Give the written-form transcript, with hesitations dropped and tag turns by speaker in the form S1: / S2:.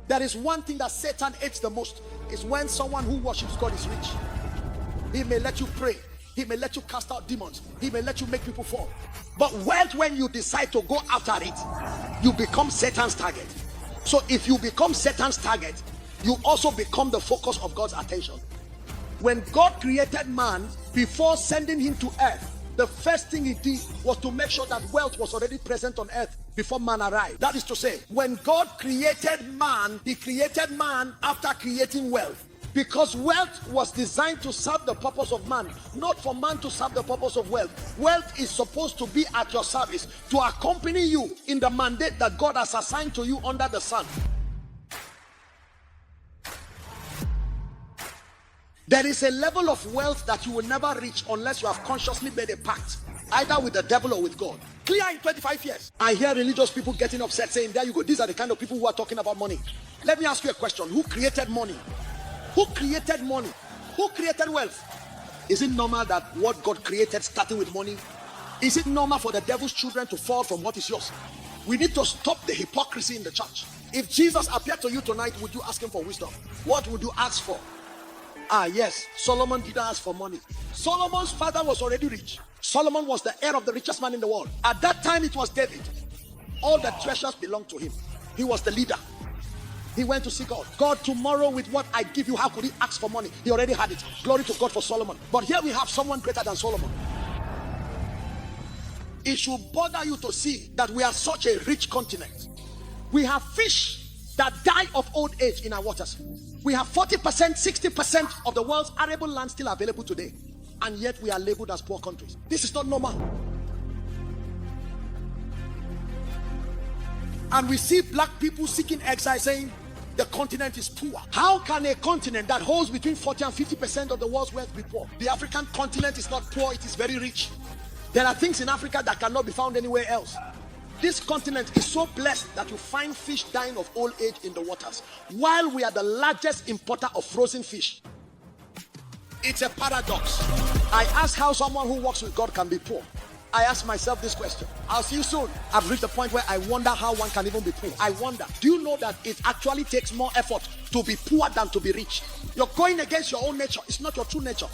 S1: There is one thing that Satan hates the most, is when someone who worships God is rich. He may let you pray, he may let you cast out demons, he may let you make people fall. But wealth, when you decide to go after it, you become Satan's target. So if you become Satan's target, you also become the focus of God's attention. When God created man, before sending him to earth, the first thing he did was to make sure that wealth was already present on earth before man arrived. That is to say, when God created man, he created man after creating wealth. Because wealth was designed to serve the purpose of man, not for man to serve the purpose of wealth. Wealth is supposed to be at your service, to accompany you in the mandate that God has assigned to you under the sun. There is a level of wealth that you will never reach unless you have consciously made a pact, either with the devil or with God. Clear in 25 years. I hear religious people getting upset saying, there you go, these are the kind of people who are talking about money. Let me ask you a question. Who created money? Who created money? Who created wealth? Is it normal that what God created starting with money? Is it normal for the devil's children to fall from what is yours? We need to stop the hypocrisy in the church. If Jesus appeared to you tonight, would you ask him for wisdom? What would you ask for? Yes, Solomon didn't ask for money. Solomon's father was already rich. Solomon was the heir of the richest man in the world. At that time, it was David. All the treasures belonged to him. He was the leader. He went to see God. God, tomorrow with what I give you, how could he ask for money? He already had it. Glory to God for Solomon. But here we have someone greater than Solomon. It should bother you to see that we are such a rich continent. We have fish that die of old age in our waters. We have 40%, 60% of the world's arable land still available today. And yet we are labeled as poor countries. This is not normal. And we see black people seeking exile saying the continent is poor. How can a continent that holds between 40 and 50% of the world's wealth be poor? The African continent is not poor, it is very rich. There are things in Africa that cannot be found anywhere else. This continent is so blessed that you find fish dying of old age in the waters, while we are the largest importer of frozen fish. It's a paradox. I ask how someone who walks with God can be poor. I ask myself this question. I'll see you soon. I've reached a point where I wonder how one can even be poor. I wonder, do you know that it actually takes more effort to be poor than to be rich? You're going against your own nature. It's not your true nature.